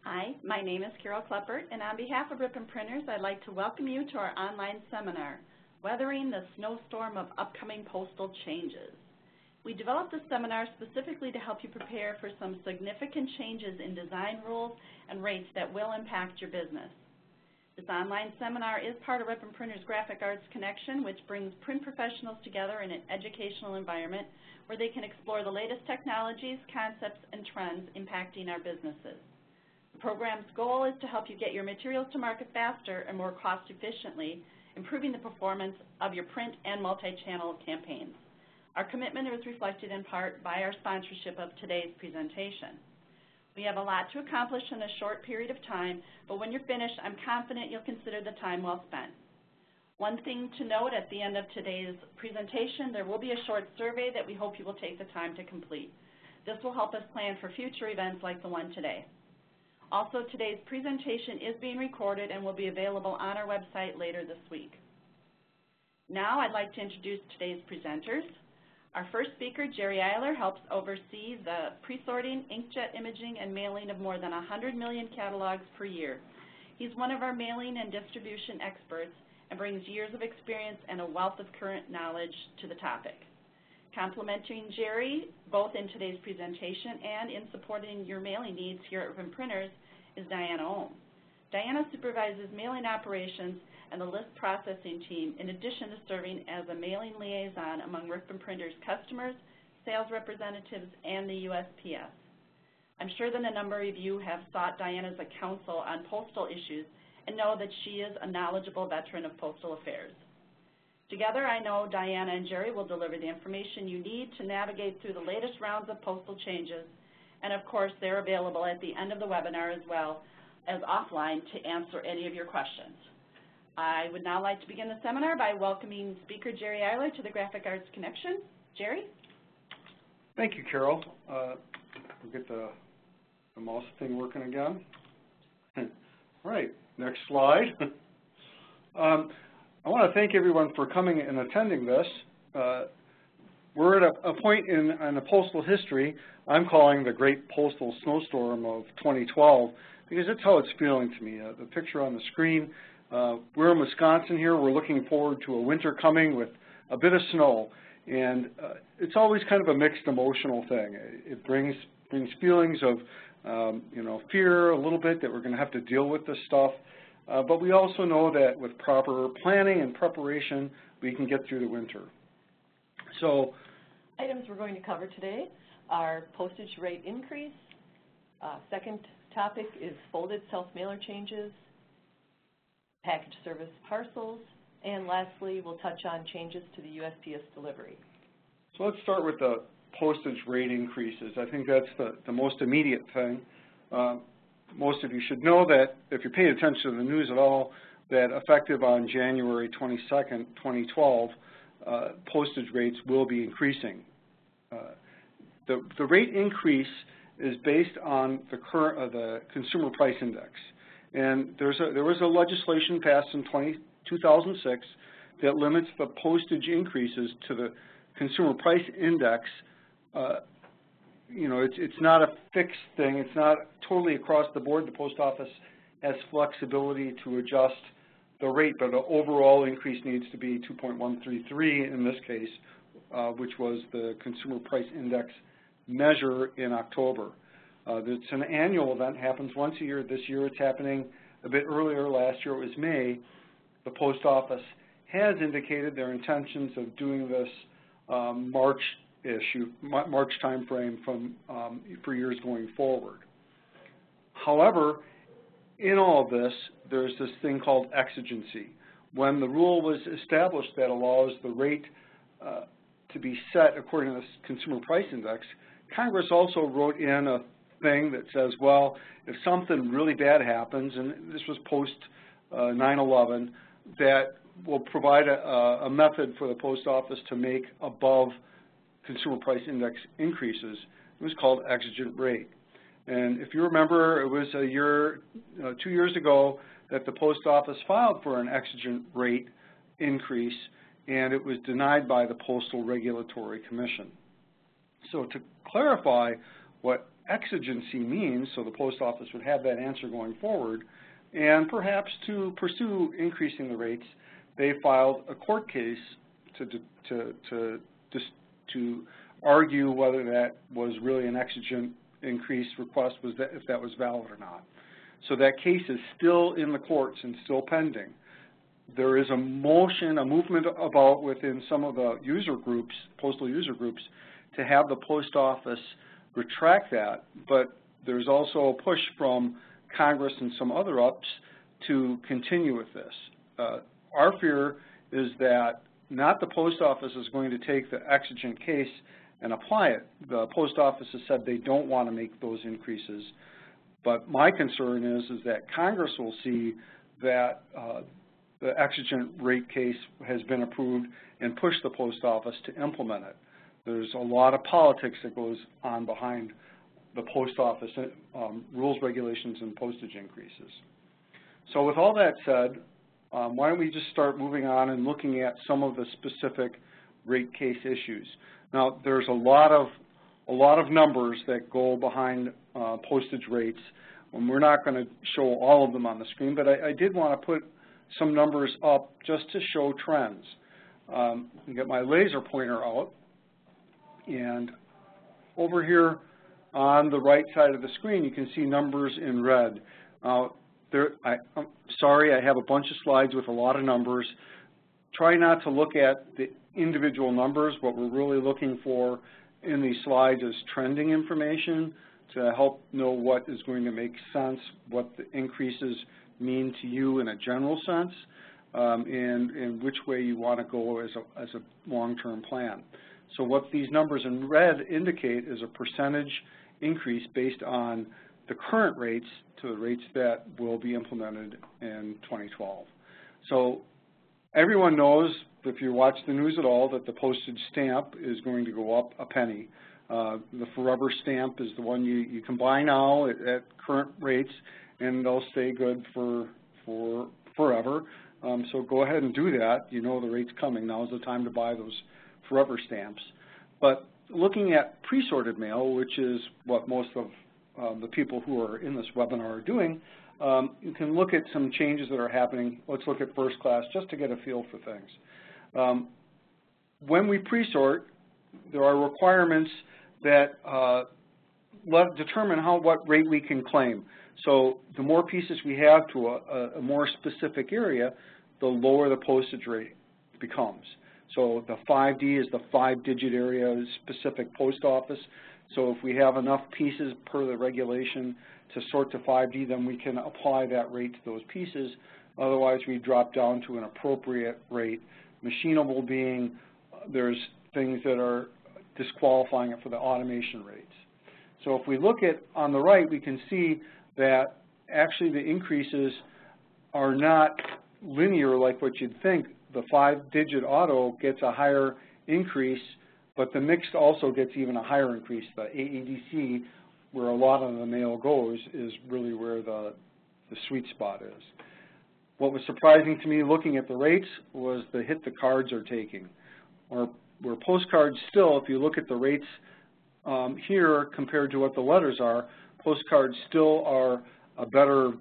Hi, my name is Carol Kleppert, and on behalf of Ripon Printers, I'd like to welcome you to our online seminar, Weathering the Snowstorm of Upcoming Postal Changes. We developed this seminar specifically to help you prepare for some significant changes in design rules and rates that will impact your business. This online seminar is part of Ripon Printers Graphic Arts Connection, which brings print professionals together in an educational environment where they can explore the latest technologies, concepts, and trends impacting our businesses. The program's goal is to help you get your materials to market faster and more cost efficiently, improving the performance of your print and multi-channel campaigns. Our commitment is reflected in part by our sponsorship of today's presentation. We have a lot to accomplish in a short period of time, but when you're finished, I'm confident you'll consider the time well spent. One thing to note at the end of today's presentation, there will be a short survey that we hope you will take the time to complete. This will help us plan for future events like the one today. Also, today's presentation is being recorded and will be available on our website later this week. Now I'd like to introduce today's presenters. Our first speaker, Jerry Eiler, helps oversee the pre-sorting, inkjet imaging, and mailing of more than 100 million catalogs per year. He's one of our mailing and distribution experts and brings years of experience and a wealth of current knowledge to the topic. Complementing Jerry, both in today's presentation and in supporting your mailing needs here at Ripon Printers, is Diana Ohm. Diana supervises mailing operations and the list processing team, in addition to serving as a mailing liaison among Ripon Printers customers, sales representatives, and the USPS. I'm sure that a number of you have sought Diana as a counsel on postal issues and know that she is a knowledgeable veteran of postal affairs. Together, I know Diana and Jerry will deliver the information you need to navigate through the latest rounds of postal changes, and of course, they're available at the end of the webinar as well as offline to answer any of your questions. I would now like to begin the seminar by welcoming speaker Jerry Eiler to the Graphic Arts Connection. Jerry? Thank you, Carol. We'll get the mouse thing working again. All right, next slide. I want to thank everyone for coming and attending this. We're at a point in the postal history I'm calling the Great Postal Snowstorm of 2012 because that's how it's feeling to me. The picture on the screen, we're in Wisconsin here. We're looking forward to a winter coming with a bit of snow, and it's always kind of a mixed emotional thing. It brings feelings of fear a little bit that we're going to have to deal with this stuff. But we also know that with proper planning and preparation, we can get through the winter. So, items we're going to cover today are postage rate increase. Second topic is folded self-mailer changes, package service parcels, and lastly, we'll touch on changes to the USPS delivery. So let's start with the postage rate increases. I think that's the most immediate thing. Most of you should know that if you pay attention to the news at all, that effective on January 22nd, 2012, postage rates will be increasing. The rate increase is based on the Consumer Price Index. And there was a legislation passed in 2006 that limits the postage increases to the Consumer Price Index. It's not a fixed thing. It's not totally across the board. The post office has flexibility to adjust the rate, but the overall increase needs to be 2.133 in this case, which was the Consumer Price Index measure in October. It's an annual event, happens once a year. This year it's happening a bit earlier. Last year it was May. The post office has indicated their intentions of doing this March time frame for years going forward. However, in all of this, there's this thing called exigency. When the rule was established that allows the rate to be set according to the Consumer Price Index, Congress also wrote in a thing that says, well, if something really bad happens, and this was post 9/11, that will provide a method for the post office to make above Consumer Price Index increases. It was called exigent rate. And if you remember, it was 2 years ago that the post office filed for an exigent rate increase, and it was denied by the Postal Regulatory Commission. So to clarify what exigency means, so the post office would have that answer going forward, and perhaps to pursue increasing the rates, they filed a court case to argue whether that was really an exigent increase request, if that was valid or not. So that case is still in the courts and still pending. There is a movement about within some of the user groups, postal user groups, to have the post office retract that, but there's also a push from Congress and some other ups to continue with this. Our fear is that not the post office is going to take the exigent case and apply it. The post office has said they don't want to make those increases, but my concern is that Congress will see that the exigent rate case has been approved and push the post office to implement it. There's a lot of politics that goes on behind the post office rules, regulations, and postage increases. So with all that said, why don't we just start moving on and looking at some of the specific rate case issues. Now, there's a lot of numbers that go behind postage rates, and we're not going to show all of them on the screen, but I did want to put some numbers up just to show trends. Get my laser pointer out, and over here on the right side of the screen, you can see numbers in red. I'm sorry, I have a bunch of slides with a lot of numbers. Try not to look at the individual numbers. What we're really looking for in these slides is trending information to help know what is going to make sense, what the increases mean to you in a general sense, and which way you want to go as a long-term plan. So what these numbers in red indicate is a percentage increase based on the current rates to the rates that will be implemented in 2012. So everyone knows, if you watch the news at all, that the postage stamp is going to go up a penny. The forever stamp is the one you can buy now at current rates, and they'll stay good for forever. So go ahead and do that. You know the rate's coming. Now is the time to buy those forever stamps. But looking at pre-sorted mail, which is what most of the people who are in this webinar are doing, you can look at some changes that are happening. Let's look at first class just to get a feel for things. When we pre-sort, there are requirements that determine what rate we can claim. So the more pieces we have to a more specific area, the lower the postage rate becomes. So the 5D is the 5-digit area specific post office. So if we have enough pieces per the regulation to sort to 5D, then we can apply that rate to those pieces. Otherwise, we drop down to an appropriate rate. Machinable being there's things that are disqualifying it for the automation rates. So if we look at on the right, we can see that actually the increases are not linear like what you'd think. The 5-digit auto gets a higher increase, but the mixed also gets even a higher increase. The AADC, where a lot of the mail goes, is really where the sweet spot is. What was surprising to me looking at the rates was the hit the cards are taking. Where postcards still, if you look at the rates here compared to what the letters are, postcards still are a better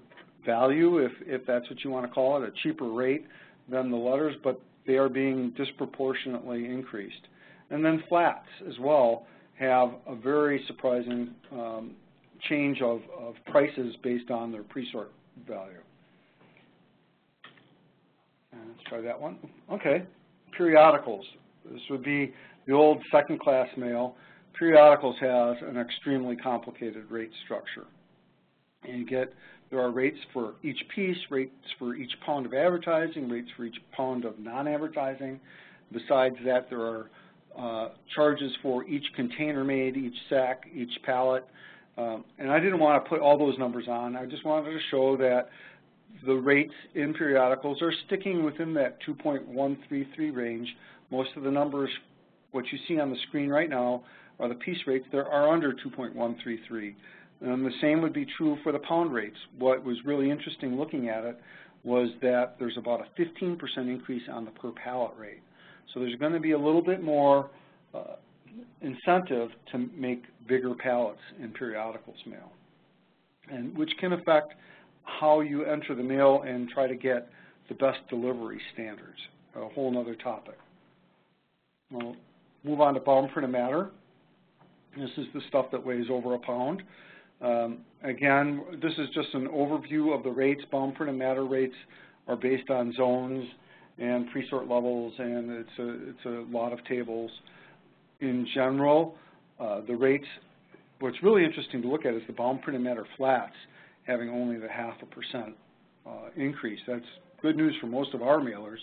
value, if that's what you want to call it, a cheaper rate than the letters, but they are being disproportionately increased. And then flats as well have a very surprising change of prices based on their pre-sort value. And let's try that one. Okay, periodicals. This would be the old second-class mail. Periodicals has an extremely complicated rate structure. And there are rates for each piece, rates for each pound of advertising, rates for each pound of non-advertising. Besides that, there are charges for each container made, each sack, each pallet. And I didn't want to put all those numbers on. I just wanted to show that the rates in periodicals are sticking within that 2.133 range. Most of the numbers, what you see on the screen right now, are the piece rates. There are under 2.133. And the same would be true for the pound rates. What was really interesting looking at it was that there's about a 15% increase on the per pallet rate. So there's going to be a little bit more incentive to make bigger pallets in periodicals mail, and which can affect how you enter the mail and try to get the best delivery standards, a whole other topic. We'll move on to bound printed matter. This is the stuff that weighs over a pound. Again, this is just an overview of the rates. Bound printed matter rates are based on zones and pre-sort levels, and it's a lot of tables. In general, the rates, what's really interesting to look at is the bound printed matter flats having only the 0.5% increase. That's good news for most of our mailers.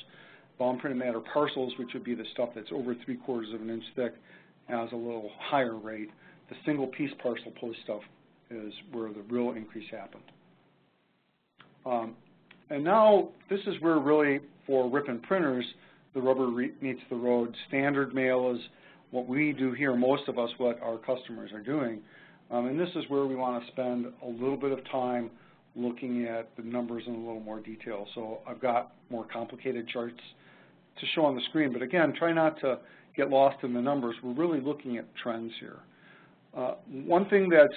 Bound printed matter parcels, which would be the stuff that's over 3/4 of an inch thick, has a little higher rate. The single piece parcel post stuff is where the real increase happened. And now this is where really for Ripon printers the rubber meets the road. Standard mail is what we do here, most of us, what our customers are doing. And this is where we want to spend a little bit of time looking at the numbers in a little more detail. So I've got more complicated charts to show on the screen, but again, try not to get lost in the numbers. We're really looking at trends here. One thing that's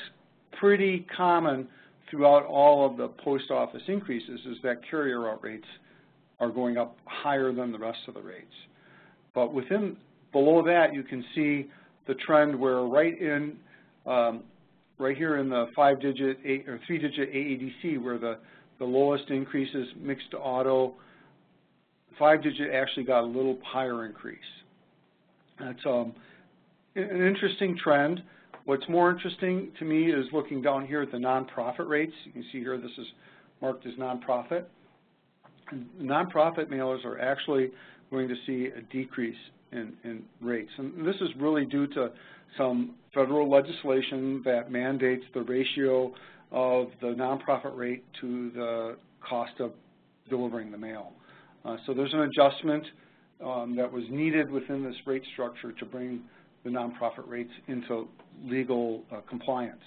pretty common throughout all of the post office increases is that carrier route rates are going up higher than the rest of the rates. But below that, you can see the trend where right here in the 3-digit AADC, where the lowest increases mixed to auto, 5-digit actually got a little higher increase. That's an interesting trend. What's more interesting to me is looking down here at the nonprofit rates. You can see here this is marked as nonprofit. Nonprofit mailers are actually going to see a decrease in rates. And this is really due to some federal legislation that mandates the ratio of the nonprofit rate to the cost of delivering the mail. So there's an adjustment that was needed within this rate structure to bring the nonprofit rates into legal compliance.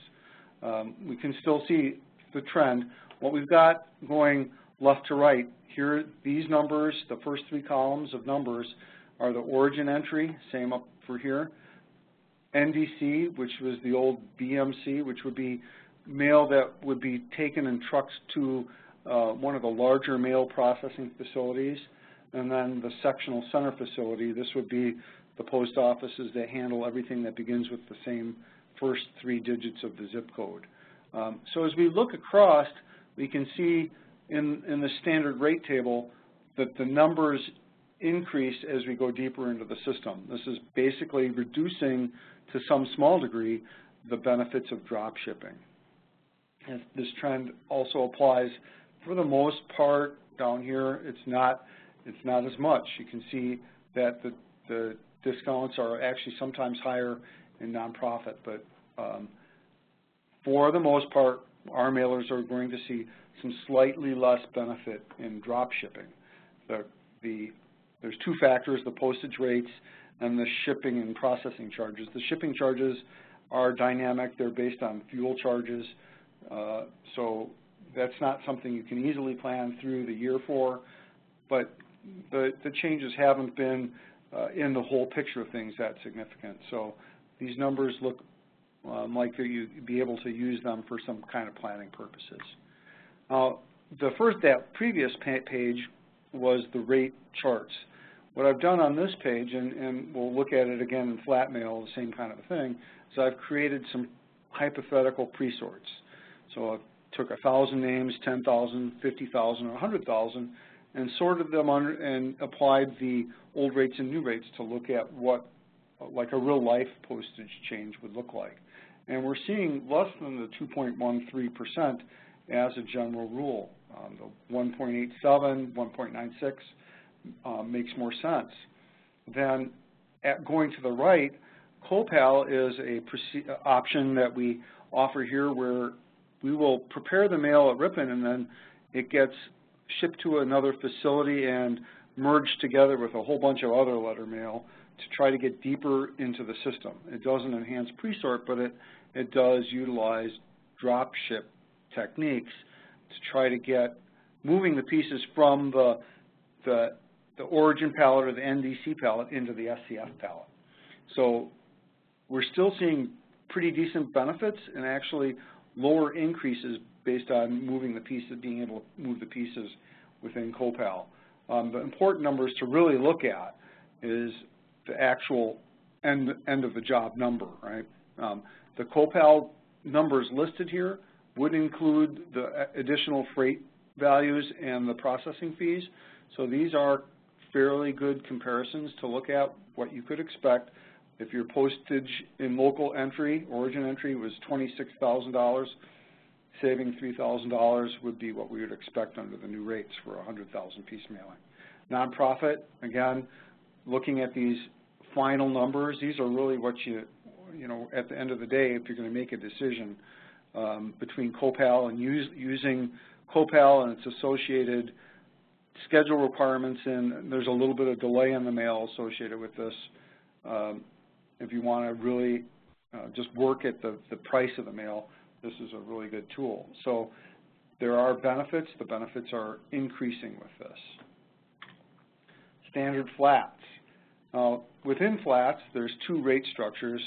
We can still see the trend. What we've got going left to right, here these numbers, the first 3 columns of numbers, are the origin entry, same up for here. NDC, which was the old BMC, which would be mail that would be taken in trucks to one of the larger mail processing facilities, and then the sectional center facility. This would be the post offices that handle everything that begins with the same first 3 digits of the zip code. So as we look across, we can see in the standard rate table that the numbers increase as we go deeper into the system. This is basically reducing, to some small degree, the benefits of drop shipping. And this trend also applies, for the most part, down here. It's not as much. You can see that the discounts are actually sometimes higher in nonprofit, but for the most part, our mailers are going to see some slightly less benefit in drop shipping. There's 2 factors, the postage rates and the shipping and processing charges. The shipping charges are dynamic. They're based on fuel charges, so that's not something you can easily plan through the year for, but the changes haven't been in the whole picture of things that significant. So these numbers look like you'd be able to use them for some kind of planning purposes. That previous page was the rate charts. What I've done on this page, and we'll look at it again in flat mail, the same kind of a thing, is I've created some hypothetical pre-sorts. So I took 1,000 names, 10,000, 50,000, or 100,000, and sorted them under and applied the old rates and new rates to look at what like a real life postage change would look like. And we're seeing less than the 2.13% as a general rule. The 1.87, 1.96 makes more sense. Then going to the right, CoPal is a option that we offer here where we will prepare the mail at Ripon and then it gets shipped to another facility and merged together with a whole bunch of other letter mail to try to get deeper into the system. It doesn't enhance pre-sort, but it does utilize drop ship techniques to try to get moving the pieces from the origin pallet or the NDC pallet into the SCF pallet. So we're still seeing pretty decent benefits and actually lower increases based on moving the pieces, being able to move the pieces within COPAL. The important numbers to really look at is the actual end of the job number, right? The COPAL numbers listed here would include the additional freight values and the processing fees. So these are fairly good comparisons to look at what you could expect if your postage in local entry, origin entry, was $26,000. Saving $3,000 would be what we would expect under the new rates for 100,000 piece mailing. Nonprofit, again, looking at these final numbers, these are really what you know, at the end of the day, if you're going to make a decision between COPAL and using COPAL and its associated schedule requirements, and there's a little bit of delay in the mail associated with this. If you want to really just work at the price of the mail, this is a really good tool. So there are benefits. The benefits are increasing with this. Standard flats. Within flats, there's two rate structures.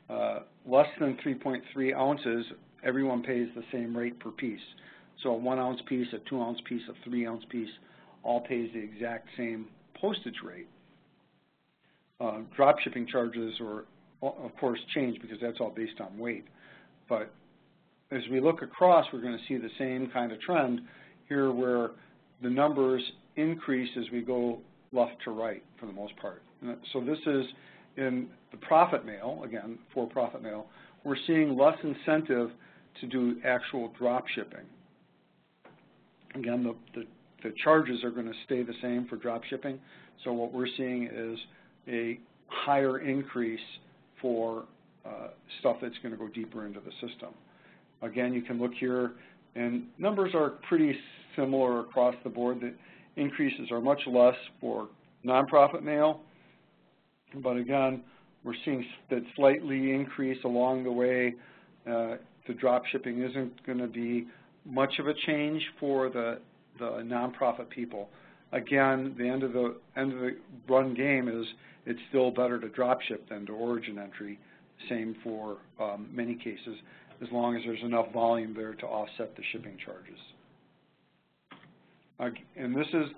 Less than 3.3 ounces, everyone pays the same rate per piece. So a 1 ounce piece, a 2 ounce piece, a 3 ounce piece, all pays the exact same postage rate. Drop shipping charges are, of course, change because that's all based on weight. But as we look across, we're going to see the same kind of trend here where the numbers increase as we go left to right for the most part. And so this is in the profit mail, again, for profit mail, we're seeing less incentive to do actual drop shipping. Again, the charges are going to stay the same for drop shipping. So what we're seeing is a higher increase for stuff that's going to go deeper into the system. Again, you can look here, and numbers are pretty similar across the board. The increases are much less for nonprofit mail, but again, we're seeing that slightly increase along the way. The drop shipping isn't going to be much of a change for the nonprofit people. Again, the end of the run game is it's still better to drop ship than to origin entry. Same for many cases, as long as there's enough volume there to offset the shipping charges. And this is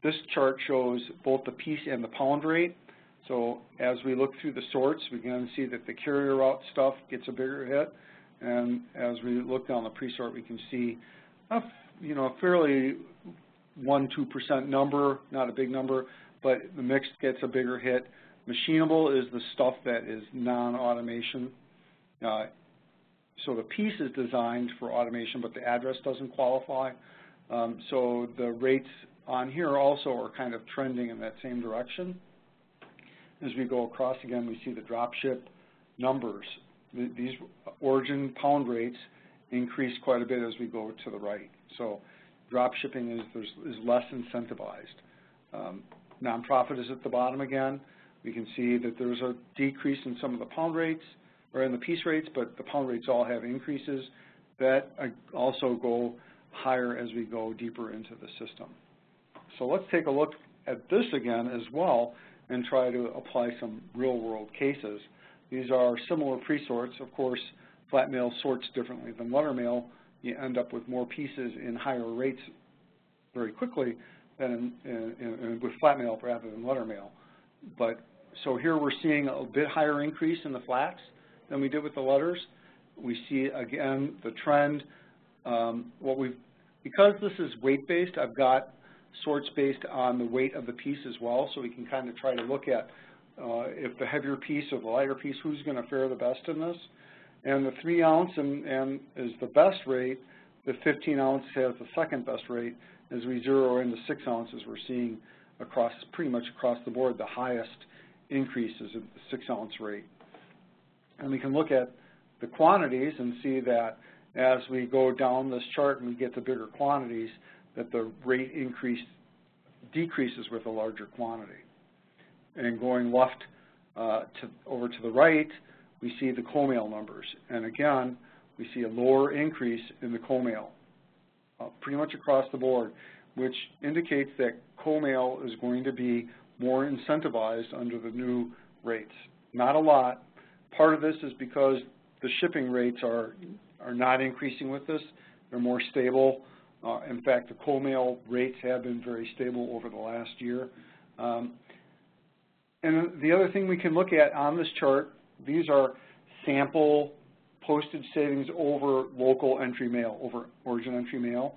this chart shows both the piece and the pound rate. So as we look through the sorts, we can see that the carrier route stuff gets a bigger hit, and as we look down the pre-sort, we can see a fairly 1–2% number, not a big number, but the mixed gets a bigger hit. Machinable is the stuff that is non-automation. So the piece is designed for automation, but the address doesn't qualify. So the rates on here also are kind of trending in that same direction. As we go across again, we see the drop ship numbers. These origin pound rates increase quite a bit as we go to the right. So drop shipping is less incentivized. Nonprofit is at the bottom again. We can see that there's a decrease in some of the pound rates, or in the piece rates, but the pound rates all have increases that also go higher as we go deeper into the system. So let's take a look at this again as well and try to apply some real-world cases. These are similar pre-sorts. Of course, flat mail sorts differently than letter mail. You end up with more pieces in higher rates very quickly than with flat mail rather than letter mail. But so here we're seeing a bit higher increase in the flats than we did with the letters. We see again the trend. Because this is weight-based, I've got sorts based on the weight of the piece as well, so we can kind of try to look at if the heavier piece or the lighter piece, who's going to fare the best in this. And the 3 ounce and is the best rate. The 15 ounce has the second best rate. As we zero into 6 ounces, we're seeing pretty much across the board the highest increases in the 6 ounce rate. And we can look at the quantities and see that as we go down this chart and we get to bigger quantities, that the rate decreases with a larger quantity. And going left over to the right, we see the co-mail numbers. And again, we see a lower increase in the co-mail, pretty much across the board, which indicates that co-mail is going to be more incentivized under the new rates. not a lot. Part of this is because the shipping rates are not increasing with this. They're more stable. In fact, the co-mail rates have been very stable over the last year. And the other thing we can look at on this chart, these are sample postage savings over local entry mail, over origin entry mail.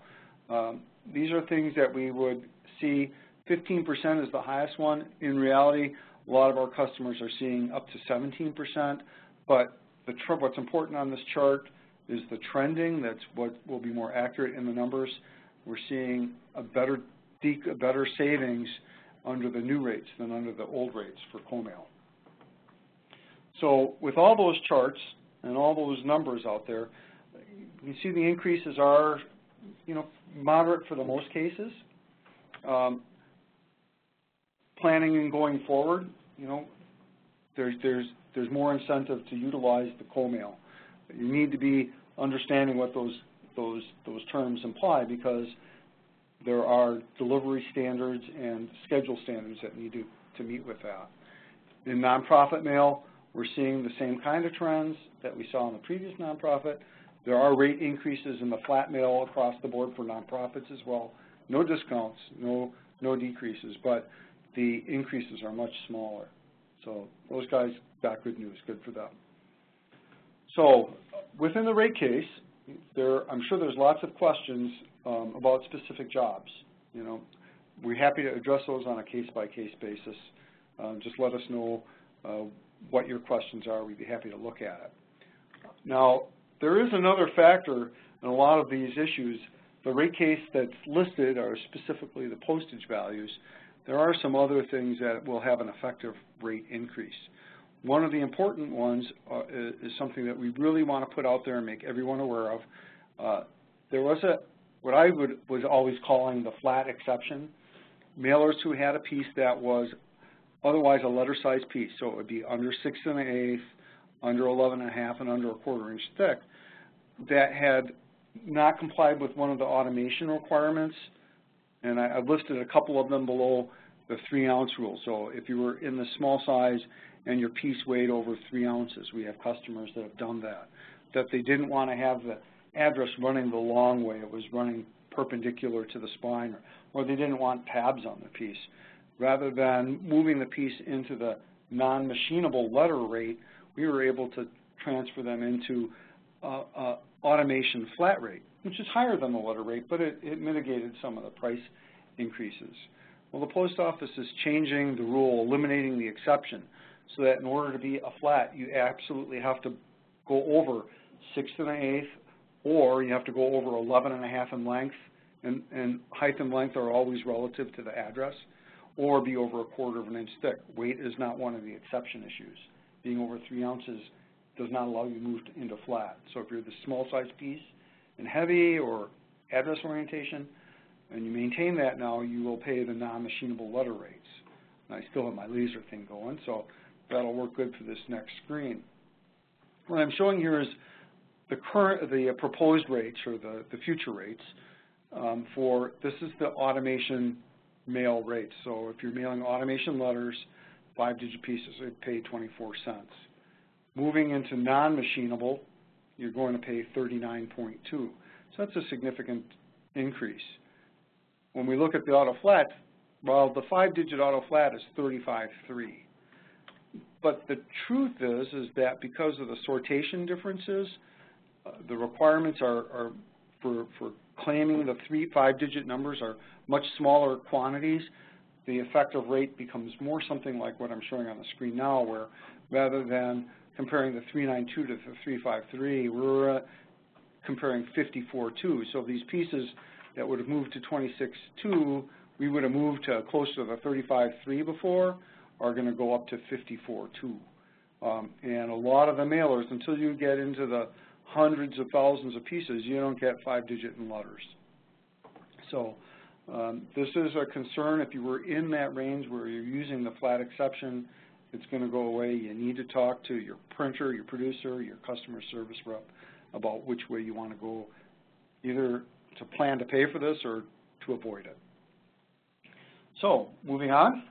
These are things that we would see 15% is the highest one. In reality, a lot of our customers are seeing up to 17%, but what's important on this chart is the trending. That's what will be more accurate in the numbers. We're seeing a better savings under the new rates than under the old rates for co-mail. So with all those charts and all those numbers out there, you can see the increases are, moderate for the most cases. Planning and going forward, there's more incentive to utilize the co-mail. You need to be understanding what those terms imply, because there are delivery standards and schedule standards that need to meet with that. In nonprofit mail, we're seeing the same kind of trends that we saw in the previous nonprofit. There are rate increases in the flat mail across the board for nonprofits as well. No discounts, no decreases, but the increases are much smaller. So those guys got good news, good for them. So within the rate case, I'm sure there's lots of questions about specific jobs. We're happy to address those on a case-by-case basis. Just let us know what your questions are. We'd be happy to look at it. Now, there is another factor in a lot of these issues. The rate case that's listed are specifically the postage values. There are some other things that will have an effective rate increase. One of the important ones is something that we really want to put out there and make everyone aware of. There was what I was always calling the flat exception. Mailers who had a piece that was otherwise a letter-sized piece, so it would be under 6 1/8, under 11 1/2, and under 1/4 inch thick, that had not complied with one of the automation requirements, and I've listed a couple of them below the 3-ounce rule. So if you were in the small size and your piece weighed over 3 ounces, we have customers that have done that they didn't want to have the address running the long way. It was running perpendicular to the spine, or they didn't want tabs on the piece. Rather than moving the piece into the non-machinable letter rate, we were able to transfer them into automation flat rate, which is higher than the letter rate, but it mitigated some of the price increases. Well, the post office is changing the rule, eliminating the exception, so that in order to be a flat, you absolutely have to go over 6 1/8, or you have to go over 11 1/2 in length, and height and length are always relative to the address, or be over 1/4 inch thick. Weight is not one of the exception issues. Being over 3 ounces does not allow you to move into flat. So if you're the small size piece and heavy or address orientation, and you maintain that now, you will pay the non-machinable letter rates. And I still have my laser thing going, so that'll work good for this next screen. What I'm showing here is the proposed rates, or the future rates this is the automation mail rates. So if you're mailing automation letters, 5-digit pieces, they pay 24 cents. Moving into non-machinable, you're going to pay 39.2. So that's a significant increase. When we look at the auto flat, well, the 5-digit auto flat is 35.3. But the truth is that because of the sortation differences, the requirements are for claiming the 5-digit numbers are much smaller quantities. The effective rate becomes more something like what I'm showing on the screen now, where rather than comparing the 392 to the 353, we're comparing 54.2. So these pieces that would have moved to 26.2, we would have moved to close to the 35.3 before, are going to go up to 54.2. And a lot of the mailers, until you get into the hundreds of thousands of pieces, you don't get 5-digit in letters. So this is a concern. If you were in that range where you're using the flat exception, it's going to go away. You need to talk to your printer, your producer, your customer service rep about which way you want to go, either to plan to pay for this or to avoid it. So moving on.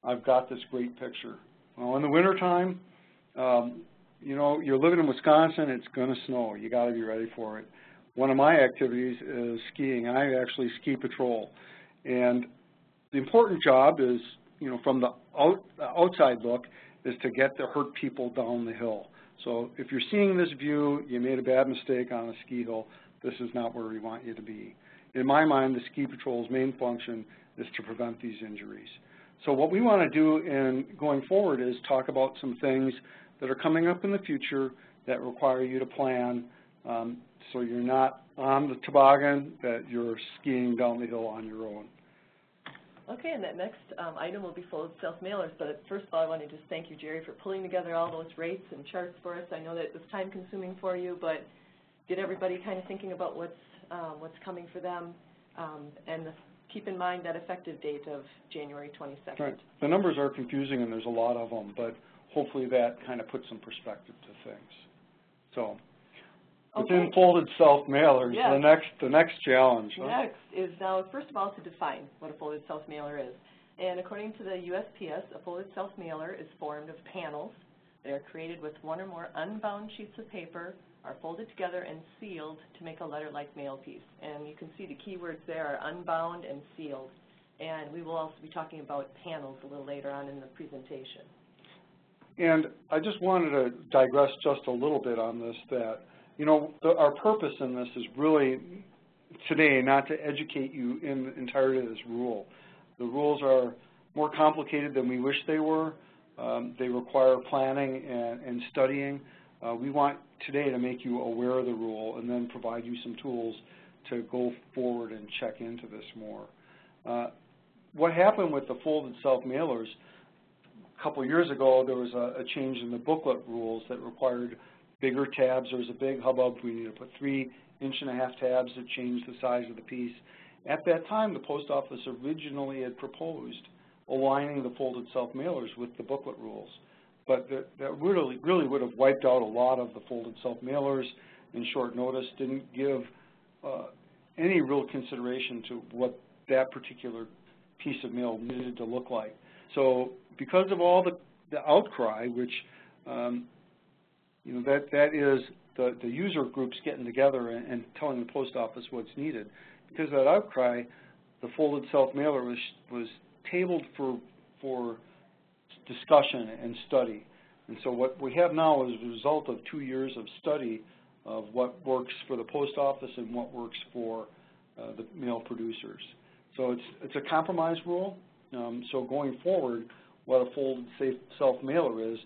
I've got this great picture. Well, in the wintertime, you know, you're living in Wisconsin, it's going to snow. You got to be ready for it. One of my activities is skiing. I actually ski patrol. And the important job is, you know, from the outside look, is to get the hurt people down the hill. So if you're seeing this view, you made a bad mistake on a ski hill, this is not where we want you to be. In my mind, the ski patrol's main function is to prevent these injuries. So what we want to do in going forward is talk about some things that are coming up in the future that require you to plan, so you're not on the toboggan, that you're skiing down the hill on your own. Okay, and that next item will be folded self-mailers, but first of all, I want to just thank you, Jerry, for pulling together all those rates and charts for us. I know that it was time-consuming for you, but get everybody kind of thinking about what's coming for them, and keep in mind that effective date of January 22nd. Right. The numbers are confusing, and there's a lot of them, but hopefully that kind of puts some perspective to things. So, within folded self-mailers, yes. the next challenge. Next is now, first of all, to define what a folded self-mailer is. And according to the USPS, a folded self-mailer is formed of panels. They are created with one or more unbound sheets of paper, are folded together and sealed to make a letter-like mail piece. And you can see the keywords there are unbound and sealed. And we will also be talking about panels a little later on in the presentation. And I just wanted to digress just a little bit on this, that, you know, our purpose in this is really today not to educate you in the entirety of this rule. The rules are more complicated than we wish they were. They require planning and studying. We want today to make you aware of the rule and then provide you some tools to go forward and check into this more. What happened with the folded self-mailers, a couple years ago there was a change in the booklet rules that required bigger tabs. There was a big hubbub. We needed to put 3.5-inch tabs to change the size of the piece. At that time, the post office originally had proposed aligning the folded self-mailers with the booklet rules. But that really would have wiped out a lot of the folded self-mailers in short notice, didn't give any real consideration to what that particular piece of mail needed to look like. So because of all the outcry, which you know, that is the user groups getting together and telling the post office what's needed. Because of that outcry, the folded self-mailer was tabled for discussion and study. And so what we have now is a result of 2 years of study of what works for the post office and what works for the mail producers. So it's a compromise rule. So going forward, what a folded self-mailer is,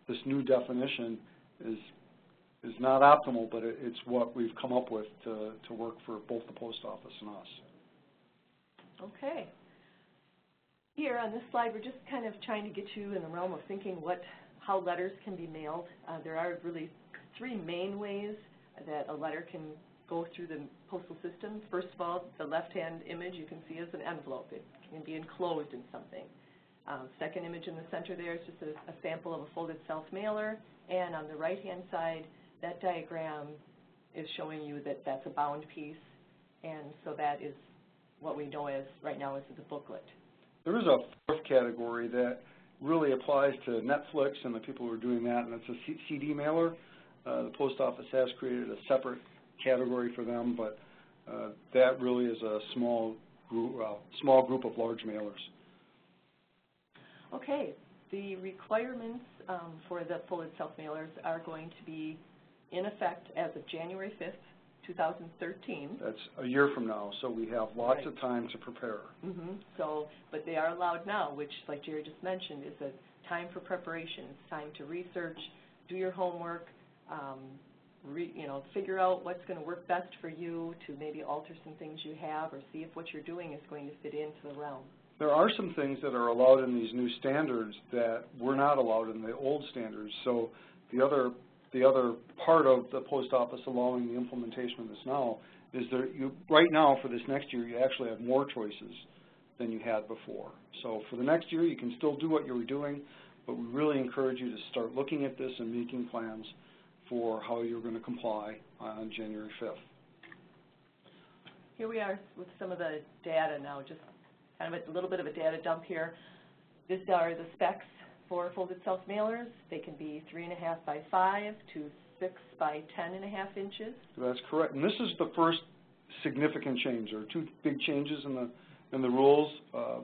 this new definition is not optimal, but it's what we've come up with to work for both the post office and us. Okay. Here on this slide, we're just kind of trying to get you in the realm of thinking how letters can be mailed. There are really 3 main ways that a letter can go through the postal system. First of all, the left-hand image you can see is an envelope. It can be enclosed in something. Second image in the center there is just a sample of a folded self-mailer. And on the right-hand side, that diagram is showing you that that's a bound piece. And so that is what we know as right now as the booklet. There is a 4th category that really applies to Netflix and the people who are doing that, and it's a CD mailer. The post office has created a separate category for them, but that really is a small group of large mailers. Okay, the requirements for the folded self-mailers are going to be in effect as of January 5th, 2013. That's a year from now, so we have lots of time to prepare. But they are allowed now, which, like Jerry just mentioned, is a time for preparation. It's time to research, do your homework, figure out what's going to work best for you, to maybe alter some things you have, or see if what you're doing is going to fit into the realm. There are some things that are allowed in these new standards that were not allowed in the old standards. So the other part of the post office allowing the implementation of this now is that right now for this next year, you actually have more choices than you had before. So for the next year, you can still do what you were doing, but we really encourage you to start looking at this and making plans for how you're going to comply on January 5th. Here we are with some of the data now, just kind of a little bit of a data dump here. These are the specs for folded self-mailers. They can be 3.5 by 5 to 6 by 10.5 inches. That's correct. And this is the first significant change. There are two big changes in the rules.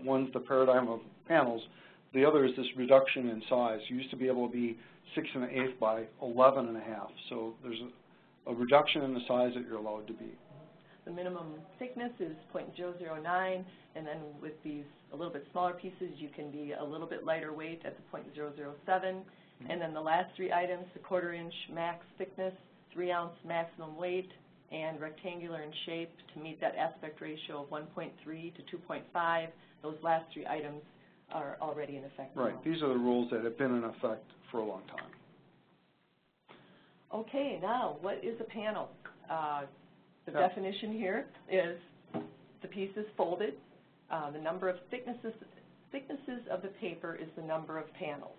One's the paradigm of panels. The other is this reduction in size. You used to be able to be 6 1/8 by 11.5. So there's a reduction in the size that you're allowed to be. The minimum thickness is 0.009, and then with these a little bit smaller pieces, you can be a little bit lighter weight at the 0.007. And then the last three items, the 1/4 inch max thickness, 3 ounce maximum weight, and rectangular in shape to meet that aspect ratio of 1.3 to 2.5. Those last three items are already in effect. Right. Now. These are the rules that have been in effect for a long time. Okay, now what is a panel? The definition here is the piece is folded. The number of thicknesses of the paper is the number of panels.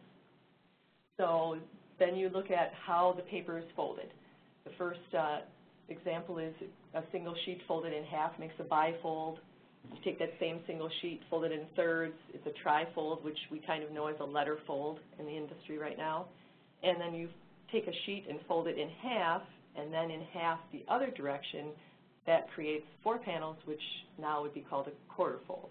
So then you look at how the paper is folded. The first example is a single sheet folded in half makes a bifold. You take that same single sheet, fold it in thirds. It's a trifold, which we kind of know as a letter fold in the industry right now. And then you take a sheet and fold it in half, and then in half the other direction. That creates 4 panels, which now would be called a 1/4 fold.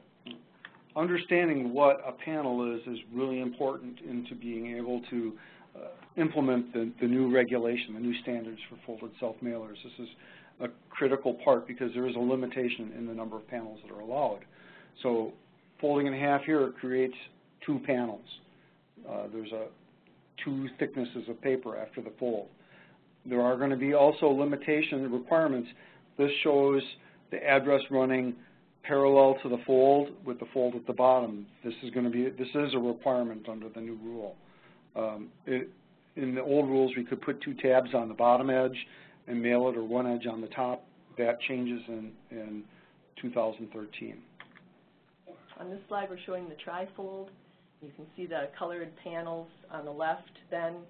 Understanding what a panel is really important into being able to implement the new regulation, the new standards for folded self-mailers. This is a critical part because there is a limitation in the number of panels that are allowed. So folding in half here creates 2 panels. There's 2 thicknesses of paper after the fold. There are going to be also limitation requirements. This shows the address running parallel to the fold with the fold at the bottom. This is a requirement under the new rule. In the old rules, we could put 2 tabs on the bottom edge and mail it, or 1 edge on the top. That changes in 2013. On this slide, we're showing the trifold. You can see the colored panels on the left then,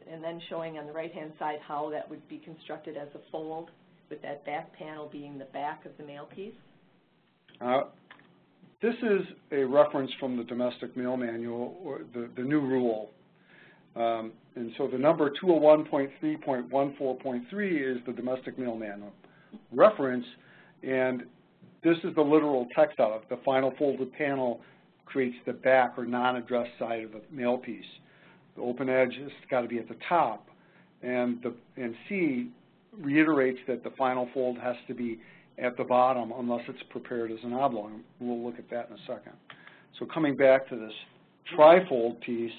and then showing on the right-hand side how that would be constructed as a fold, with that back panel being the back of the mail piece. This is a reference from the domestic mail manual, or the new rule. And so the number 201.3.14.3 is the domestic mail manual reference, and this is the literal text of it. The final folded panel creates the back or non-addressed side of the mail piece. The open edge has got to be at the top, and C reiterates that the final fold has to be at the bottom unless it's prepared as an oblong. We'll look at that in a second. So coming back to this trifold piece,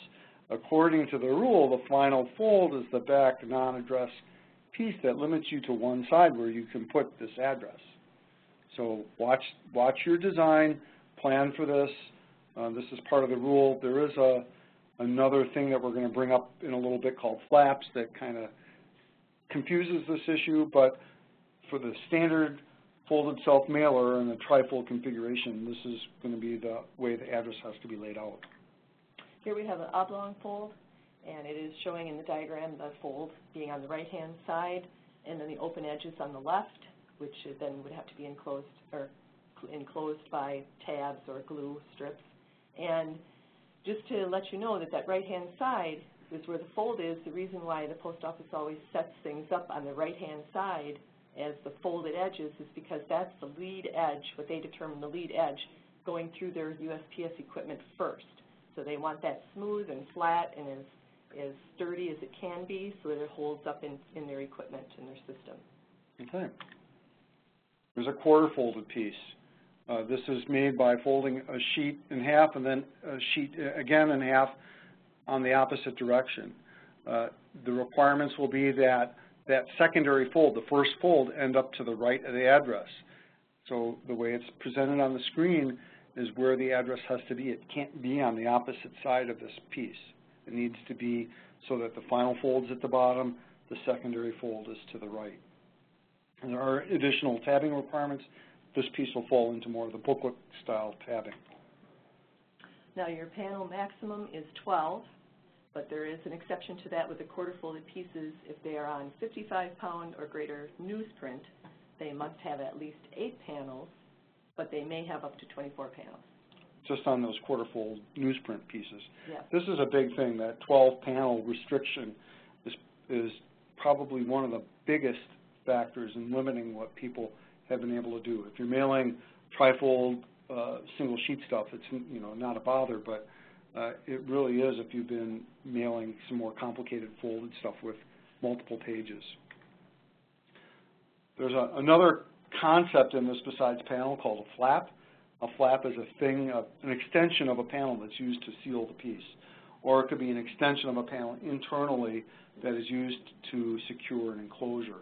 according to the rule, the final fold is the back non-addressed piece that limits you to one side where you can put this address. So watch your design, plan for this. This is part of the rule. There is another thing that we're going to bring up in a little bit called flaps that kind of confuses this issue, but for the standard folded self-mailer and the trifold configuration, this is going to be the way the address has to be laid out. Here we have an oblong fold, and it is showing in the diagram the fold being on the right-hand side, and then the open edges on the left, which then would have to be enclosed by tabs or glue strips. And just to let you know that right-hand side is where the fold is. The reason why the post office always sets things up on the right-hand side as the folded edges is because that's the lead edge, what they determine the lead edge, going through their USPS equipment first. So they want that smooth and flat and as sturdy as it can be so that it holds up in their equipment, in their system. Okay. There's a 1/4 folded piece. This is made by folding a sheet in half and then a sheet again in half on the opposite direction. The requirements will be that secondary fold, the first fold, end up to the right of the address. So the way it's presented on the screen is where the address has to be. It can't be on the opposite side of this piece. It needs to be so that the final fold's at the bottom, the secondary fold is to the right. And there are additional tabbing requirements. This piece will fall into more of the booklet-style tabbing. Now your panel maximum is 12, but there is an exception to that with the 1/4 folded pieces. If they are on 55-pound or greater newsprint, they must have at least 8 panels, but they may have up to 24 panels. just on those quarter-fold newsprint pieces. Yeah. This is a big thing. That 12-panel restriction is probably one of the biggest factors in limiting what people have been able to do. If you're mailing trifold single sheet stuff, it's not a bother, but it really is if you've been mailing some more complicated folded stuff with multiple pages. There's another concept in this besides panel called a flap. A flap is a thing, an extension of a panel that's used to seal the piece. Or it could be an extension of a panel internally that is used to secure an enclosure.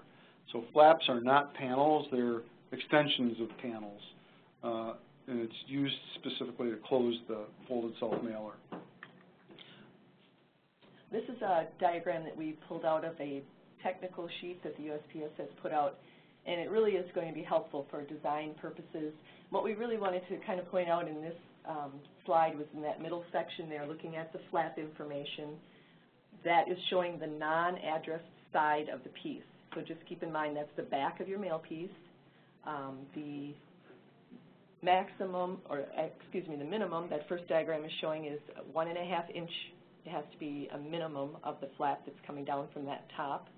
So flaps are not panels, they're extensions of panels. And it's used specifically to close the folded self-mailer. This is a diagram that we pulled out of a technical sheet that the USPS has put out, and it really is going to be helpful for design purposes. What we really wanted to kind of point out in this slide was in that middle section there, looking at the flap information. That is showing the non-addressed side of the piece. So just keep in mind that's the back of your mail piece. The maximum, or excuse me, the minimum that first diagram is showing is 1.5 inch. It has to be a minimum of the flap that's coming down from that top.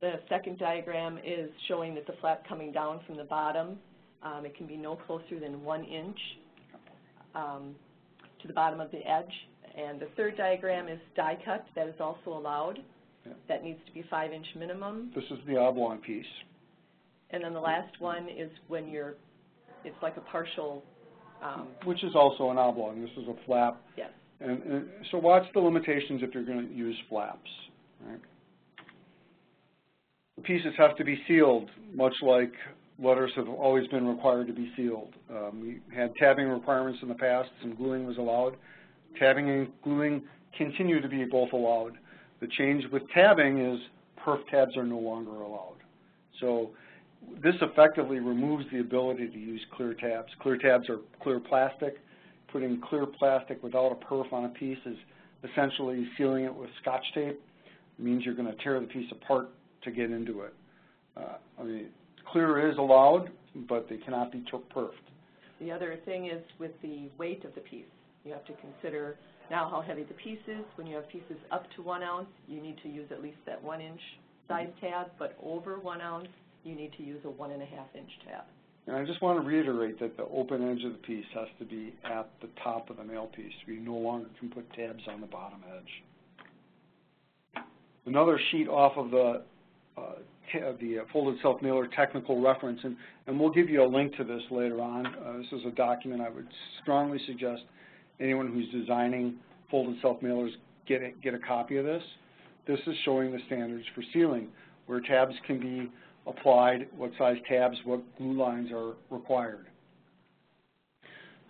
The second diagram is showing that the flap coming down from the bottom, it can be no closer than 1 inch to the bottom of the edge. And the third diagram is die cut. That is also allowed. Yeah. That needs to be 5-inch minimum. This is the oblong piece. And then the last one is when it's like a partial. Which is also an oblong. This is a flap. Yes. And so watch the limitations if you're going to use flaps. Right? The pieces have to be sealed, much like letters have always been required to be sealed. We had tabbing requirements in the past. Some gluing was allowed. Tabbing and gluing continue to be both allowed. The change with tabbing is perf tabs are no longer allowed. So this effectively removes the ability to use clear tabs. Clear tabs are clear plastic. Putting clear plastic without a perf on a piece is essentially sealing it with Scotch tape. It means you're going to tear the piece apart to get into it. I mean, clear is allowed, but they cannot be perfed. The other thing is with the weight of the piece. You have to consider now how heavy the piece is. When you have pieces up to 1 ounce, you need to use at least that 1-inch size tab, but over 1 ounce, you need to use a 1.5-inch tab. And I just want to reiterate that the open edge of the piece has to be at the top of the mail piece. We no longer can put tabs on the bottom edge. Another sheet off of the folded self-mailer technical reference, and we'll give you a link to this later on. This is a document I would strongly suggest anyone who's designing folded self-mailers get a copy of this. This is showing the standards for sealing, where tabs can be applied, what size tabs, what glue lines are required.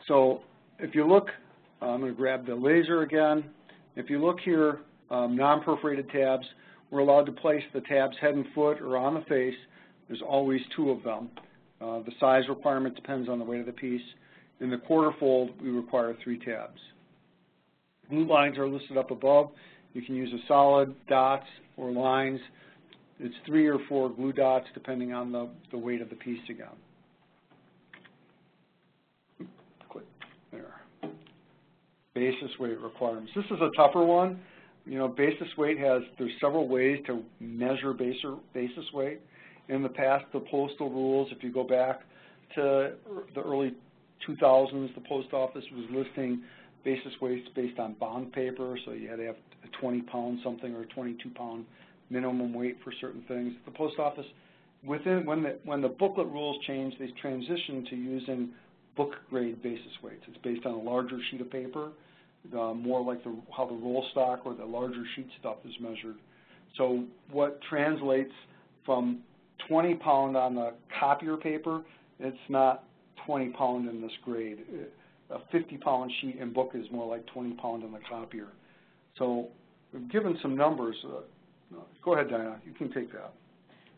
So if you look, I'm going to grab the laser again. If you look here, non-perforated tabs, we're allowed to place the tabs head and foot or on the face. There's always 2 of them. The size requirement depends on the weight of the piece. In the quarter fold, we require 3 tabs. Glue lines are listed up above. You can use a solid, dots, or lines. It's 3 or 4 glue dots depending on the weight of the piece again. Click there. Basis weight requirements. This is a tougher one. You know, basis weight there's several ways to measure basis weight. In the past, the postal rules, if you go back to the early 2000s, the post office was listing basis weights based on bond paper, so you had to have a 20-pound something or a 22-pound minimum weight for certain things. The post office, when the booklet rules changed, they transitioned to using book grade basis weights. It's based on a larger sheet of paper, more like how the roll stock or the larger sheet stuff is measured. So what translates from 20-pound on the copier paper, it's not 20-pound in this grade. A 50-pound sheet in book is more like 20-pound in the copier. So we've given some numbers. Go ahead, Diana. You can take that.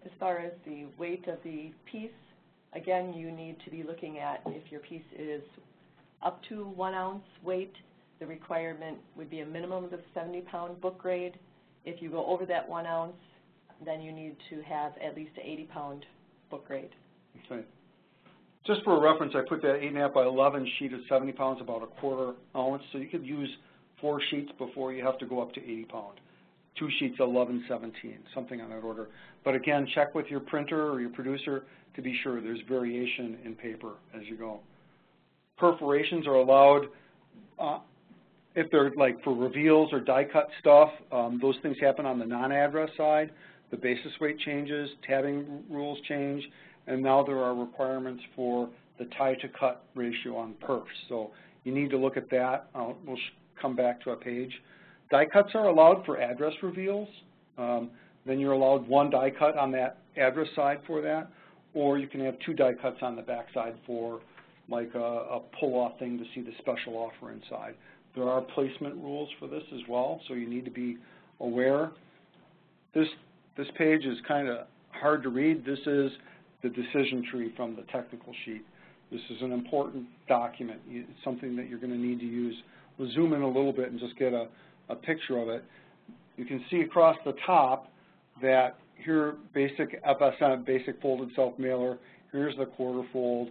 As far as the weight of the piece, again, you need to be looking at if your piece is up to 1 ounce weight, the requirement would be a minimum of 70-pound book grade. If you go over that 1 ounce, then you need to have at least an 80-pound book grade. Okay. Just for a reference, I put that 8.5 by 11 sheet of 70 pounds, about a 1/4 ounce. So you could use 4 sheets before you have to go up to 80 pound. 2 sheets, 11, 17, something on that order. But again, check with your printer or your producer to be sure there's variation in paper as you go. Perforations are allowed if they're like for reveals or die cut stuff. Those things happen on the non-address side. The basis weight changes, tabbing rules change, and now there are requirements for the tie to cut ratio on perfs. So you need to look at that. We'll come back to a page. Die cuts are allowed for address reveals. Then you're allowed 1 die cut on that address side for that, or you can have 2 die cuts on the back side for like a pull-off thing to see the special offer inside. There are placement rules for this as well, so you need to be aware. This page is kind of hard to read. This is the decision tree from the technical sheet. This is an important document. It's something that you're going to need to use. We'll zoom in a little bit and just get a picture of it. You can see across the top that here, basic FSM, basic folded self-mailer. Here's the 1/4 fold.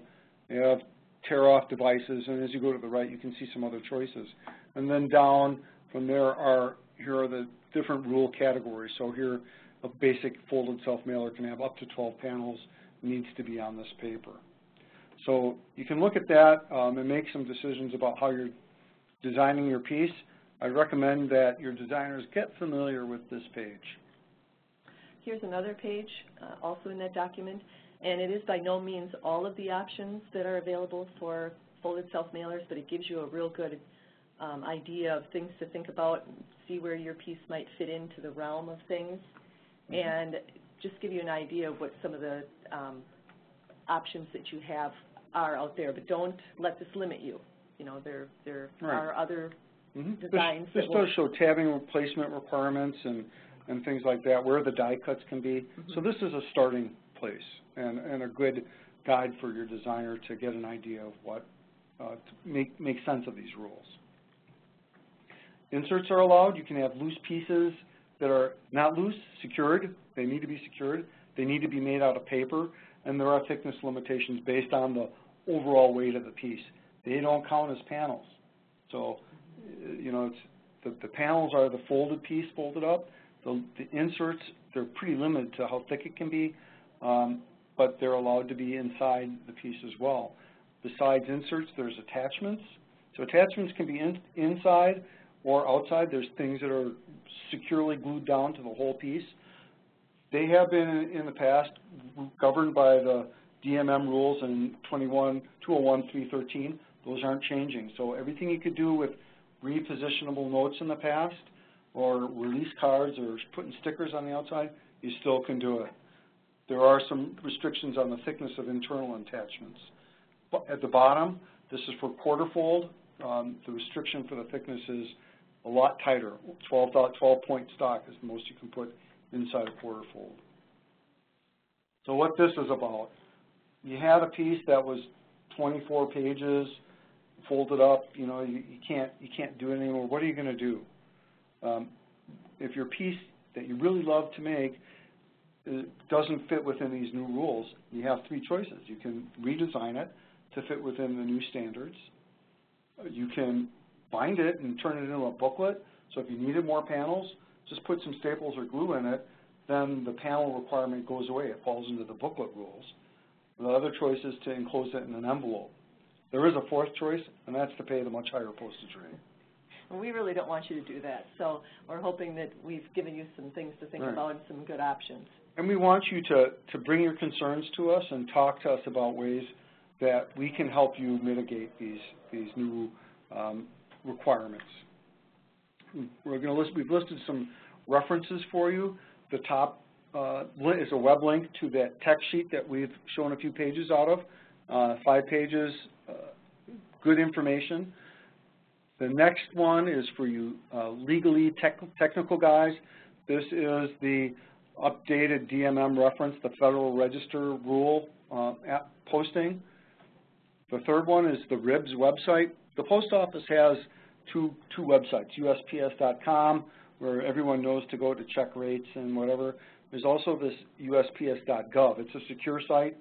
You have tear-off devices, and as you go to the right, you can see some other choices. And then down from there here are the different rule categories. So here, a basic folded self-mailer can have up to 12 panels, needs to be on this paper. So you can look at that and make some decisions about how you're designing your piece. I recommend that your designers get familiar with this page. Here's another page, also in that document, and it is by no means all of the options that are available for folded self-mailers, but it gives you a real good idea of things to think about, see where your piece might fit into the realm of things, and just give you an idea of what some of the options that you have are out there. But don't let this limit you. You know, there are other designs. This does show tabbing replacement requirements and things like that, where the die cuts can be. So this is a starting place and a good guide for your designer to get an idea of what, to make sense of these rules. Inserts are allowed. You can have loose pieces that are not loose, secured. They need to be secured. They need to be made out of paper, and there are thickness limitations based on the overall weight of the piece. They don't count as panels. So, you know, the panels are the folded piece folded up. The inserts, they're pretty limited to how thick it can be, but they're allowed to be inside the piece as well. Besides inserts, there's attachments. So attachments can be inside or outside. There's things that are securely glued down to the whole piece. They have been, in the past, governed by the DMM rules in 201.313. Those aren't changing. So everything you could do with repositionable notes in the past, or release cards, or putting stickers on the outside, you still can do it. There are some restrictions on the thickness of internal attachments. But at the bottom, this is for 1/4 fold. The restriction for the thickness is a lot tighter. 12-point stock is the most you can put inside a 1/4 fold. So what this is about, you had a piece that was 24 pages, folded up. You know, you can't do it anymore. What are you going to do? If your piece that you really love to make doesn't fit within these new rules, you have 3 choices. You can redesign it to fit within the new standards. You can bind it and turn it into a booklet. So if you needed more panels, just put some staples or glue in it, then the panel requirement goes away. It falls into the booklet rules. The other choice is to enclose it in an envelope. There is a 4th choice, and that's to pay the much higher postage rate. And we really don't want you to do that. So we're hoping that we've given you some things to think about and some good options. And we want you to bring your concerns to us and talk to us about ways that we can help you mitigate these new requirements. We've listed some references for you. The top is a web link to that tech sheet that we've shown a few pages out of, 5 pages, good information. The next one is for you legally technical guys. This is the updated DMM reference, the Federal Register rule posting. The third one is the RIBS website. The Post Office has two websites, USPS.com, where everyone knows to go to check rates and whatever. There's also this USPS.gov. It's a secure site.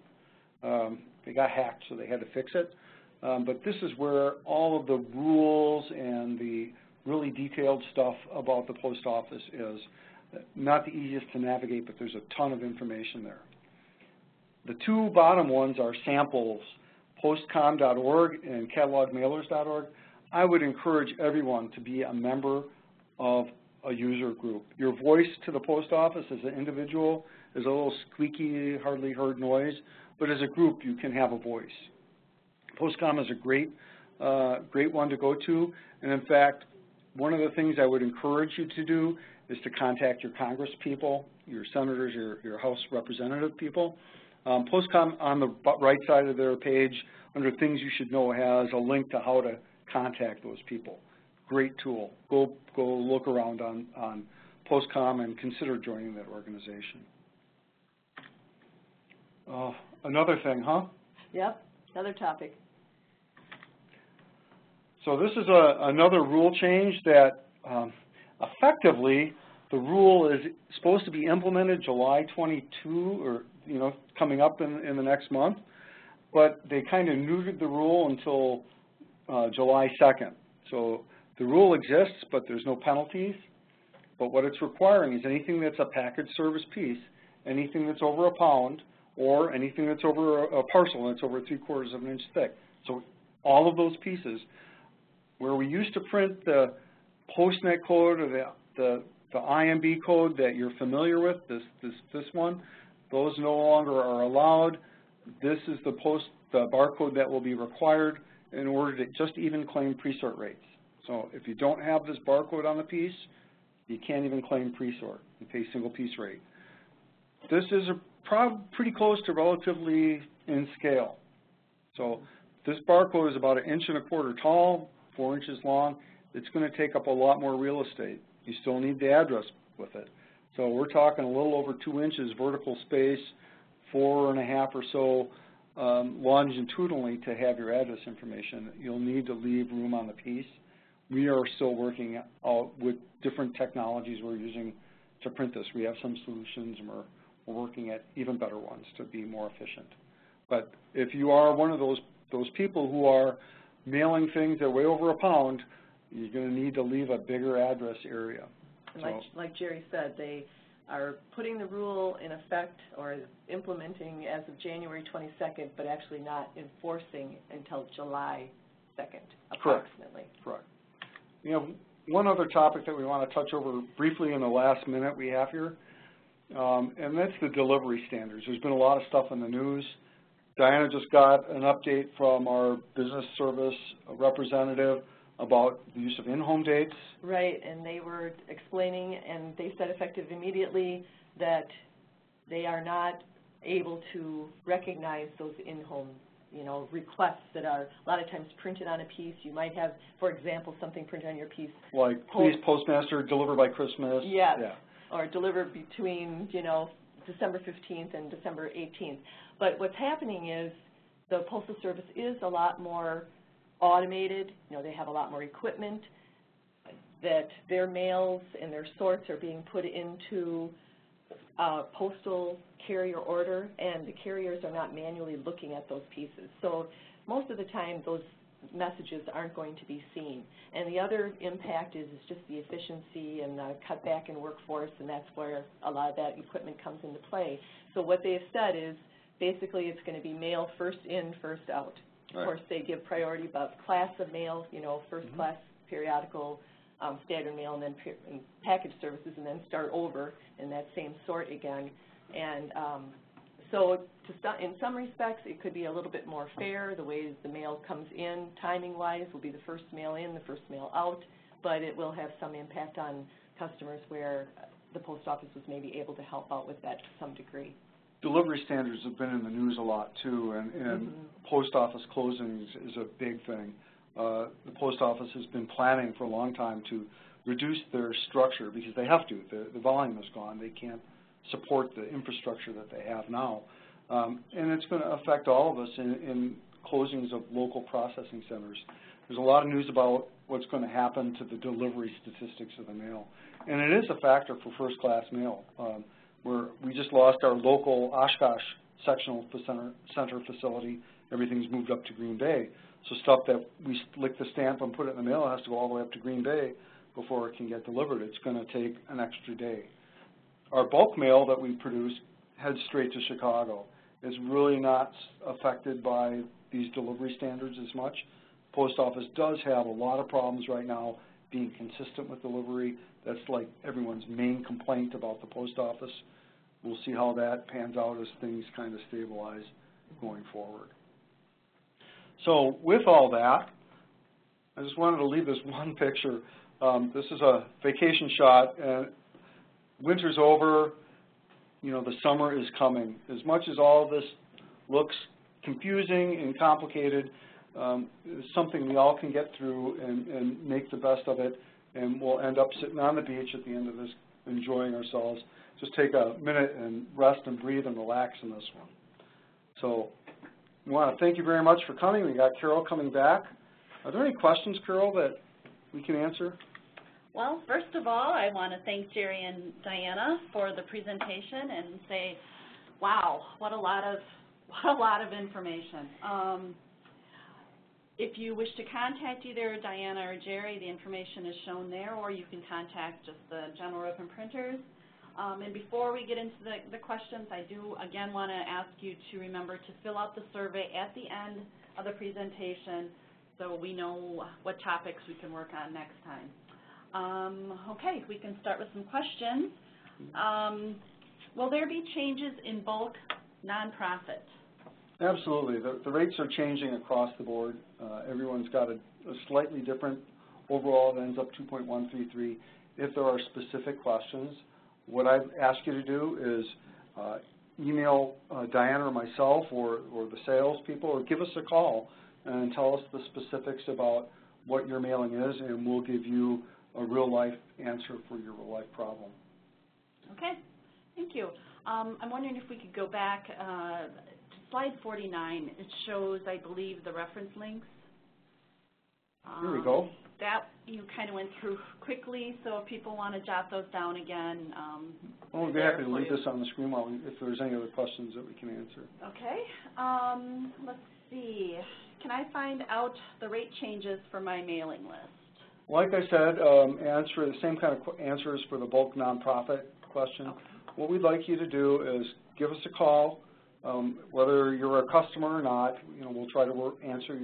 They got hacked, so they had to fix it. But this is where all of the rules and the really detailed stuff about the post office is. Not the easiest to navigate, but there's a ton of information there. The two bottom ones are samples, postcom.org and catalogmailers.org. I would encourage everyone to be a member of a user group. Your voice to the post office as an individual is a little squeaky, hardly heard noise, but as a group you can have a voice. Postcom is a great one to go to, and in fact, one of the things I would encourage you to do is to contact your Congress people, your senators, your House representative people. Postcom on the right side of their page, under things you should know, has a link to how to contact those people. Great tool. Go look around on Postcom and consider joining that organization. Another thing, huh? Yep, another topic. So this is another rule change that effectively the rule is supposed to be implemented July 22, or coming up in the next month, but they kind of neutered the rule until July 2nd. So the rule exists, but there's no penalties. But what it's requiring is anything that's a package service piece, anything that's over a pound, or anything that's over a parcel that's over 3/4 of an inch thick. So all of those pieces, where we used to print the postnet code or the IMB code that you're familiar with, this one, those no longer are allowed. This is the barcode that will be required in order to just even claim pre-sort rates. So if you don't have this barcode on the piece, you can't even claim pre-sort. You pay single piece rate. This is pretty close to relatively in scale. So this barcode is about 1.25 inches tall, 4 inches long. It's going to take up a lot more real estate. You still need the address with it. So we're talking a little over 2 inches vertical space, 4.5 or so longitudinally to have your address information. You'll need to leave room on the piece. We are still working out with different technologies we're using to print this. We have some solutions, and we're working at even better ones to be more efficient. But if you are one of those people who are mailing things that weigh over a pound, you're going to need to leave a bigger address area. And like Jerry said, they are putting the rule in effect or implementing as of January 22nd, but actually not enforcing until July 2nd, approximately. Correct. One other topic that we want to touch over briefly in the last minute we have here, and that's the delivery standards. There's been a lot of stuff in the news. Diana just got an update from our business service representative about the use of in-home dates. Right, and they were explaining, and they said effective immediately that they are not able to recognize those in-home requests that are a lot of times printed on a piece. You might have, for example, something printed on your piece. Like, please, postmaster, deliver by Christmas. Yes, yeah. Or deliver between, December 15th and December 18th. But what's happening is the Postal Service is a lot more automated. They have a lot more equipment, that their mails and their sorts are being put into postal carrier order, and the carriers are not manually looking at those pieces. So most of the time those messages aren't going to be seen. And the other impact is just the efficiency and the cutback in workforce, and that's where a lot of that equipment comes into play. So what they've said is basically it's going to be mail first in, first out. Right. Of course, they give priority about class of mail, first class, periodical, standard mail, and then package services, and then start over in that same sort again. And so in some respects, it could be a little bit more fair. The way the mail comes in, timing-wise, will be the first mail in, the first mail out, but it will have some impact on customers where the post office was maybe able to help out with that to some degree. Delivery standards have been in the news a lot, too, and post office closings is a big thing. The post office has been planning for a long time to reduce their structure because they have to. The volume is gone. They can't support the infrastructure that they have now. And it's going to affect all of us in closings of local processing centers. There's a lot of news about what's going to happen to the delivery statistics of the mail. And it is a factor for first-class mail. We just lost our local Oshkosh sectional center facility, everything's moved up to Green Bay. So stuff that we lick the stamp and put it in the mail has to go all the way up to Green Bay before it can get delivered. It's going to take an extra day. Our bulk mail that we produce heads straight to Chicago. It's really not affected by these delivery standards as much. Post office does have a lot of problems right now being consistent with delivery. That's like everyone's main complaint about the post office. We'll see how that pans out as things kind of stabilize going forward. So with all that, I just wanted to leave this one picture. This is a vacation shot, and winter's over. You know, the summer is coming. As much as all of this looks confusing and complicated, it's something we all can get through and make the best of it, and we'll end up sitting on the beach at the end of this, enjoying ourselves. Just take a minute and rest and breathe and relax in this one. So we want to thank you very much for coming. We got Carol coming back. Are there any questions, Carol, that we can answer? Well, first of all, I want to thank Jerry and Diana for the presentation and say, wow, what a lot of information. If you wish to contact either Diana or Jerry, the information is shown there, or you can contact just the General Ripon Printers. And before we get into the questions, I do again want to ask you to remember to fill out the survey at the end of the presentation so we know what topics we can work on next time. Okay, we can start with some questions. Will there be changes in bulk nonprofit? Absolutely. The rates are changing across the board. Everyone's got a slightly different overall. It ends up 2.133. If there are specific questions, what I'd ask you to do is email Diana or myself or the salespeople, or give us a call and tell us the specifics about what your mailing is, and we'll give you a real-life answer for your real-life problem. Okay, thank you. I'm wondering if we could go back to slide 49. It shows, I believe, the reference links. Here we go. That you kind of went through quickly, so if people want to jot those down again. Well, we'd be happy to leave this on the screen while if there's any other questions that we can answer. Okay. Let's see. Can I find out the rate changes for my mailing list? Like I said, answer the same kind of answers for the bulk nonprofit question. Okay. What we'd like you to do is give us a call, whether you're a customer or not. You know, we'll try to answer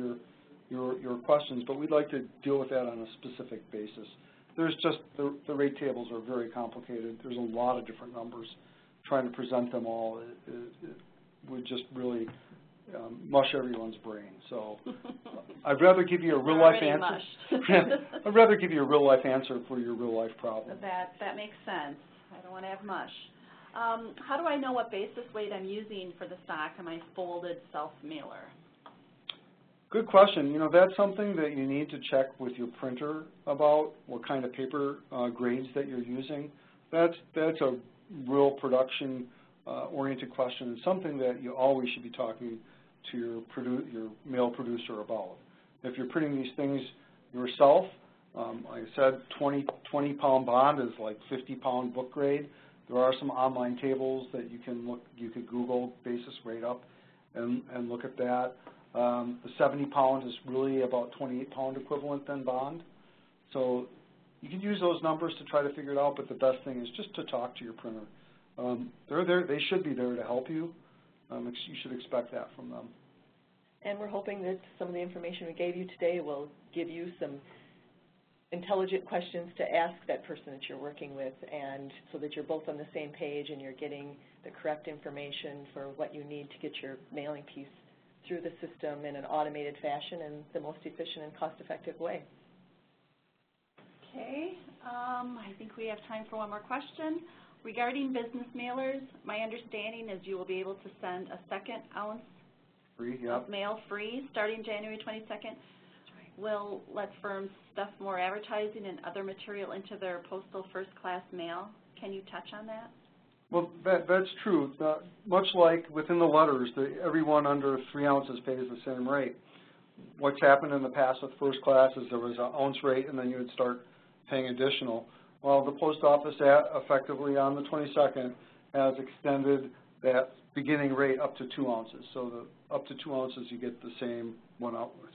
your questions, but we'd like to deal with that on a specific basis. There's just the rate tables are very complicated. There's a lot of different numbers. Trying to present them all it would just really mush everyone's brain. So I'd rather give you a real life answer. I'd rather give you a real life answer for your real life problem. That makes sense. I don't want to have mush. How do I know what basis weight I'm using for the stock on my folded self-mailer? Good question. You know, that's something that you need to check with your printer about, what kind of paper grades that you're using. That's a real production oriented question, and something that you always should be talking to your mail producer about. If you're printing these things yourself, like I said, 20-pound bond is like 50-pound book grade. There are some online tables that you could Google basis weight up and look at that. The 70-pound is really about 28-pound equivalent then bond. So you can use those numbers to try to figure it out, but the best thing is just to talk to your printer. They're there. They should be there to help you. You should expect that from them. And we're hoping that some of the information we gave you today will give you some intelligent questions to ask that person that you're working with, and so that you're both on the same page and you're getting the correct information for what you need to get your mailing piece through the system in an automated fashion and the most efficient and cost-effective way. Okay, I think we have time for one more question. Regarding business mailers, my understanding is you will be able to send a second ounce of mail free starting January 22nd. Will let firms stuff more advertising and other material into their postal first-class mail. Can you touch on that? Well, that's true. Much like within the letters, everyone under 3 ounces pays the same rate. What's happened in the past with first class is there was an ounce rate, and then you would start paying additional. Well, the post office effectively on the 22nd has extended that beginning rate up to 2 ounces. So the up to 2 ounces, you get the same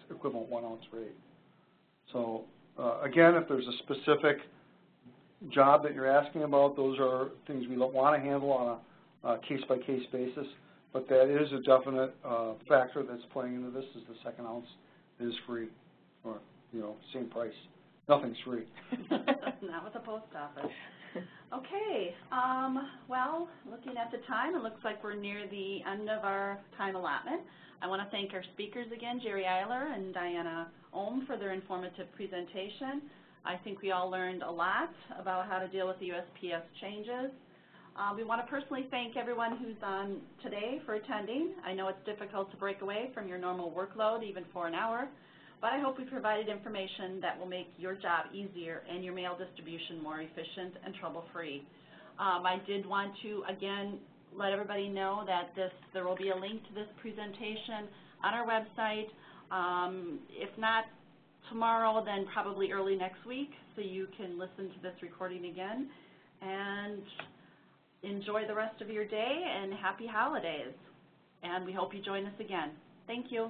equivalent 1 ounce rate. So again, if there's a specific job that you're asking about, those are things we want to handle on a case-by-case basis. But that is a definite factor that's playing into this, is the second ounce is free, or, you know, same price. Nothing's free. Not with the post office. Okay, well, looking at the time, it looks like we're near the end of our time allotment. I want to thank our speakers again, Jerry Eiler and Diana Ohm, for their informative presentation. I think we all learned a lot about how to deal with the USPS changes. We want to personally thank everyone who's on today for attending. I know it's difficult to break away from your normal workload, even for an hour, but I hope we provided information that will make your job easier and your mail distribution more efficient and trouble-free. I did want to, again, let everybody know that there will be a link to this presentation on our website. If not tomorrow, then probably early next week, so you can listen to this recording again. And enjoy the rest of your day, and happy holidays. And we hope you join us again. Thank you.